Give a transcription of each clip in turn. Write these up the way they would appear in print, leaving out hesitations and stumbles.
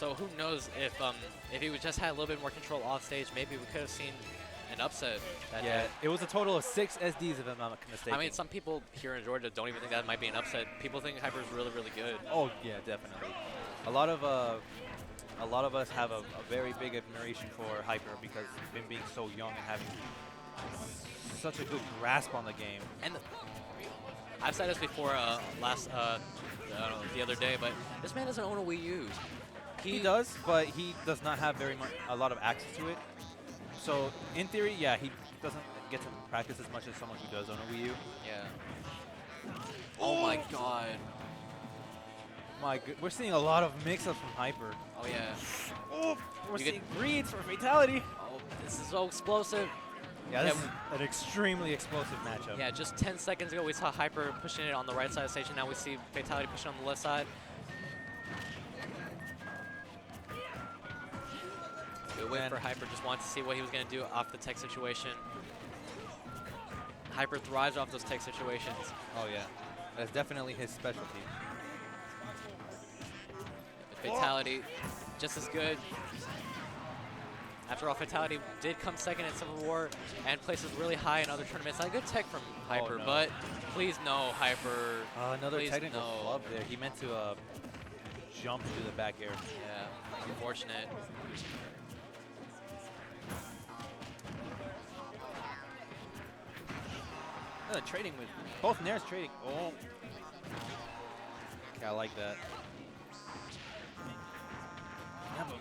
So who knows if he would just had a little bit more control off stage, maybe we could have seen an upset that day. It was a total of 6 SDs if I'm not mistaken. I mean, some people here in Georgia don't even think that might be an upset. People think Hyper's really, really good. Oh yeah, definitely. A lot of us have a very big admiration for Hyper because him being so young and having such a good grasp on the game. And I've said this before the other day, but this man doesn't own a Wii U. He does, but he does not have a lot of access to it. So in theory, yeah, he doesn't get to practice as much as someone who does own a Wii U. Yeah. Oh my God. We're seeing a lot of mix-ups from Hyper. Oh yeah. Oh, we're seeing greens for Fatality. Oh, this is so explosive. Yeah, this is an extremely explosive matchup. Yeah, just 10 seconds ago we saw Hyper pushing it on the right side of the stage, and now we see Fatality pushing on the left side. Good win for Hyper, just wanted to see what he was going to do off the tech situation. Hyper thrives off those tech situations. Oh yeah, that's definitely his specialty. Fatality, just as good. After all, Fatality did come second in Civil War and places really high in other tournaments. Not a good tech from Hyper, no. but please no, Hyper. Another technical no. flub there. He meant to jump to the back air. Yeah, unfortunate. Trading with both Nairs trading. Oh, okay, I like that. Yeah, but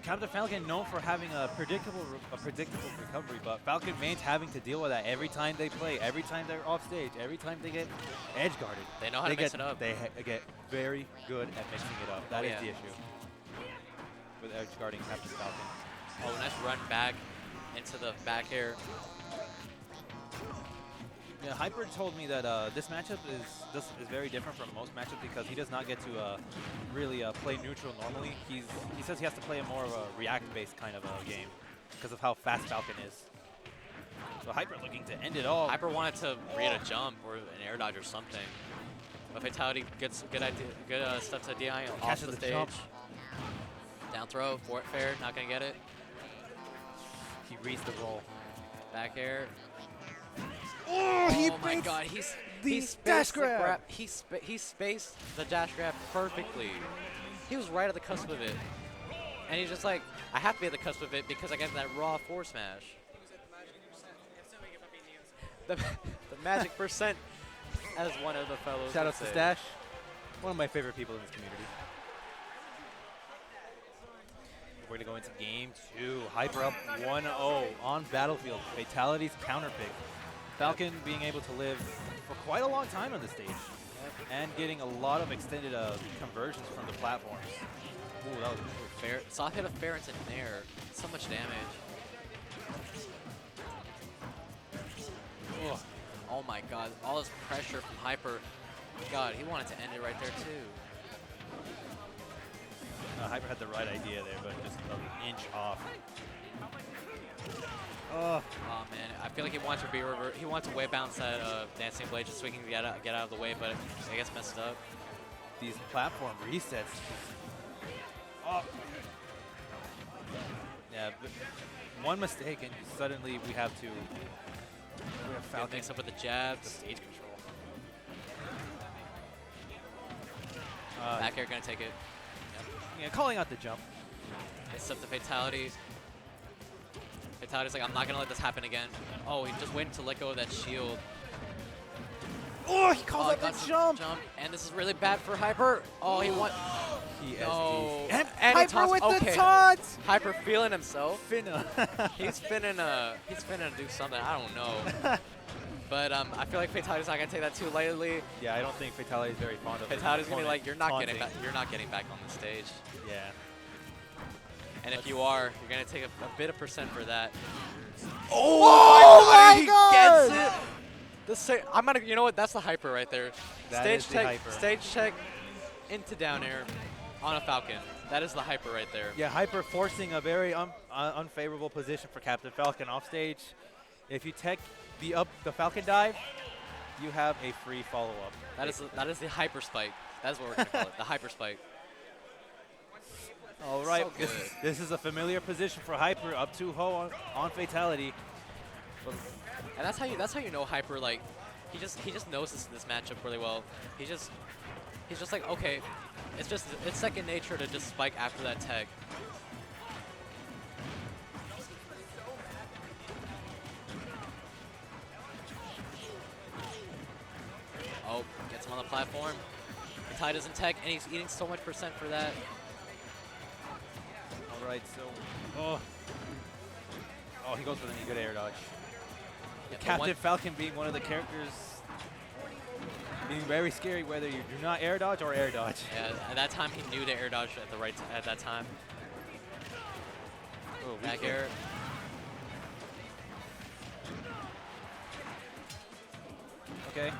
Captain Falcon known for having a predictable recovery, but Falcon mains having to deal with that every time they play, every time they're off stage, every time they get edge guarded. They know how to mix it up. They get very good at mixing it up. That is the issue with edge guarding Captain Falcon. Oh, nice run back into the back air. Yeah, Hyper told me that this matchup is very different from most matchups because he does not get to really play neutral normally. He says he has to play a more of a react-based kind of a game because of how fast Falcon is. So Hyper looking to end it all. Hyper wanted to read a jump or an air dodge or something. But Fatality gets good stuff to DI off the stage. Jump. Down throw, forward fair, not gonna get it. He reads the roll. Back air. Oh, my God, he dash grab. He spaced the dash grab perfectly. He was right at the cusp of it. And he's just like, I have to be at the cusp of it because I get that raw forward smash. The magic percent, as one of the fellows Shout out to Stash, one of my favorite people in this community. We're going to go into game 2. Hyper up 1-0 on Battlefield. Fatality's counter pick. Falcon being able to live for quite a long time on the stage and getting a lot of extended conversions from the platforms. Ooh, that was fair. Soft hit of fair into nair. So much damage. Ugh. Oh my God, all this pressure from Hyper. God, he wanted to end it right there too. Hyper had the right idea there, but just an inch off. Oh man, I feel like he wants to be he wants to way bounce that dancing blade just so he can get out of the way, but I guess messed up. These platform resets. Oh. Yeah, but one mistake and suddenly we have Falcon mix up with the jabs. The stage control. Back air gonna take it. Yep. Yeah, calling out the jump. It's up to Fatality. Fatality's like, I'm not gonna let this happen again. Oh, he just waited to let go of that shield. Oh, he calls out the jump. And this is really bad for Hyper. Oh, he won. No. And Hyper with the taunt. Hyper feeling himself. Finna. He's finna do something. I don't know. But I feel like Fatality's not gonna take that too lightly. Yeah, I don't think Fatality's very fond of it. Fatality's gonna be like, you're not getting back on the stage. Yeah. And if you are, you're gonna take a bit of percent for that. Oh my God! He gets it. I'm gonna. You know what? That's the Hyper right there. Stage check into down air on a Falcon. That is the Hyper right there. Yeah, Hyper forcing a very unfavorable position for Captain Falcon off stage. If you tech the Falcon dive, you have a free follow up. That is the Hyper spike. That's what we're gonna call it. The Hyper spike. All right, So good. this is a familiar position for Hyper, up 2-0 on Fatality. And that's how you know Hyper, like, he just knows this matchup really well. He's just like, okay, it's second nature to just spike after that tech. Oh, gets him on the platform. Fatality doesn't tech, and he's eating so much percent for that. All right, so oh, he goes for the good air dodge. Yeah, Captain Falcon being one of the characters being very scary, whether you do not air dodge or air dodge. Yeah, at that time he knew to air dodge at that time. Oh, back air. Okay.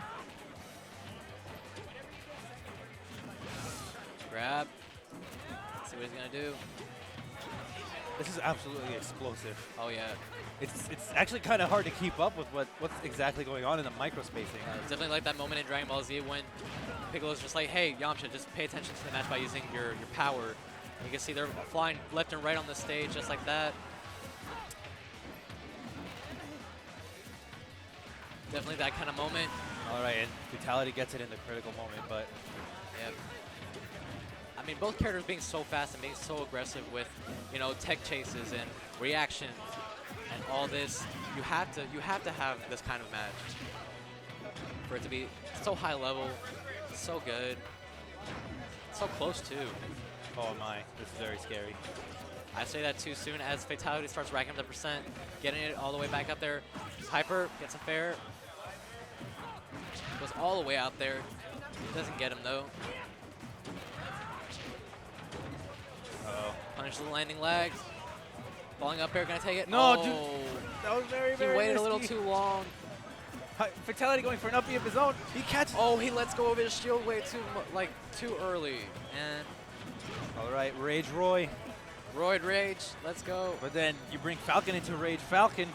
Grab. See what he's gonna do. This is absolutely explosive. Oh yeah. It's actually kind of hard to keep up with what's exactly going on in the microspacing. It's definitely like that moment in Dragon Ball Z when Piccolo's just like, hey, Yamcha, just pay attention to the match by using your power. And you can see they're flying left and right on the stage just like that. Definitely that kind of moment. All right, and Fatality gets it in the critical moment, but Yep. I mean, both characters being so fast and being so aggressive with, you know, tech chases and reactions and all this, you have to have this kind of match for it to be so high level, so good, so close too. oh my, this is very scary. I say that too soon as Fatality starts racking up the percent, getting it all the way back up there. Hyper gets a fair, goes all the way out there. Doesn't get him though. Uh-oh. Punishes the landing lag. Falling up air, gonna take it. No, oh. dude, that was very, He very waited a risky. little too long. Fatality going for an uppy of his own. He catches. Oh, he lets go of his shield way too early. And All right, Rage Roy. Roid Rage, let's go. But then you bring Falcon into Rage Falcon.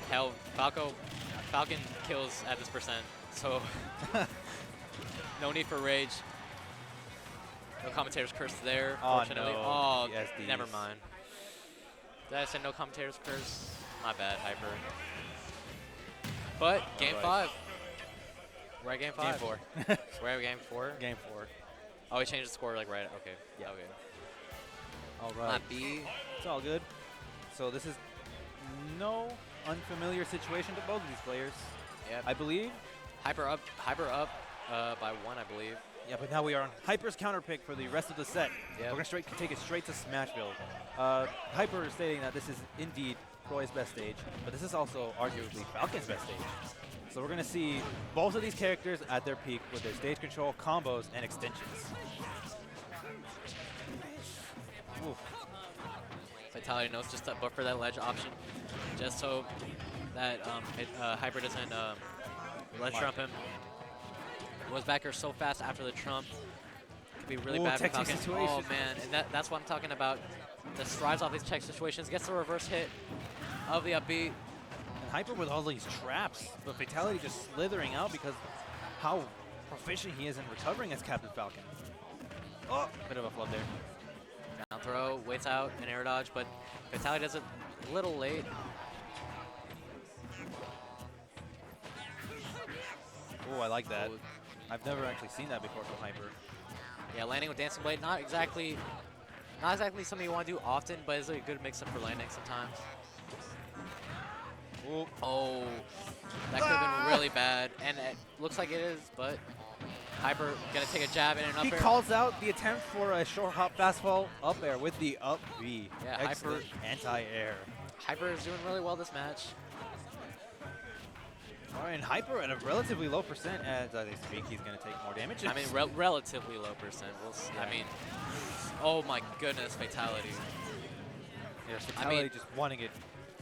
Hell, Falcon kills at this percent, so no need for Rage. No commentator's curse there, Oh, fortunately. no. Oh, ESDs. never mind. Did I say no commentator's curse? My bad, Hyper. But game right. 5. We're at game 5. Game 4. We're at game 4. Game 4. Oh, he changed the score like right. Okay. Yeah. Okay. All right. Not B. It's all good. So this is no unfamiliar situation to both of these players. Yep. I believe. Hyper up by 1, I believe. Yeah, but now we are on Hyper's counter pick for the rest of the set. Yep. We're going to take it straight to Smashville. Hyper is stating that this is indeed Roy's best stage, but this is also arguably Falcon's best stage. So we're going to see both of these characters at their peak with their stage control, combos, and extensions. Oof. Fatality knows just to buffer that ledge option, just so that Hyper doesn't ledge trump him. Was back here so fast after the trump. Could be really bad for tech Falcon. situation. Oh man, and that's what I'm talking about. Just strives off these tech situations, gets the reverse hit of the upbeat. And Hyper with all these traps, but Fatality just slithering out because how proficient he is in recovering as Captain Falcon. Oh, bit of a flub there. Down throw, waits out, and air dodge, but Fatality does it a little late. Oh, I like that. Oh. I've never actually seen that before from Hyper. Yeah, landing with Dancing Blade, not exactly something you want to do often, but it's a good mix-up for landing sometimes. Ooh. Oh, that could have been really bad, and it looks like it is, but Hyper gonna take a jab in and up He air. calls out the attempt for a short hop fastball up air with the up B. Yeah, excellent anti-air. Hyper is doing really well this match. All right, and Hyper at a relatively low percent as they speak. He's going to take more damage. I mean, relatively low percent. We'll see. Yeah. I mean, oh my goodness, Fatality. Yes, Fatality just wanting it.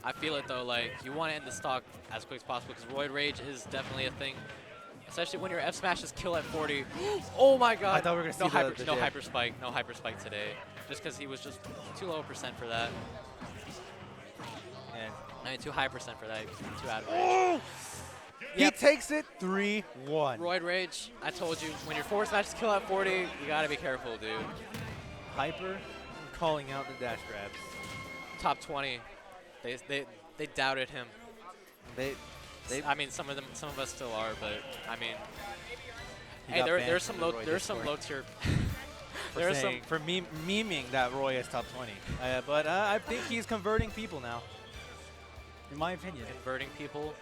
I feel it though, like you want to end the stock as quick as possible because Roid Rage is definitely a thing, especially when your F smashes kill at 40. Oh my God! I thought we were going to no see hyper, the no jab. hyper spike, no hyper spike today, just because he was just too low percent for that. And I mean, too high percent for that. He was too out of range. oh! Yep. He takes it 3-1. Roid Rage, I told you, when your forward smashes kill at 40, you gotta be careful, dude. Hyper calling out the dash grabs. Top 20. They doubted him. They I mean, some of us still are, but I mean, he hey, got banned there's from some the low Roy there's some Discord low tier. for there's saying, for memeing that Roy is top 20. But I think he's converting people now, in my opinion. converting people.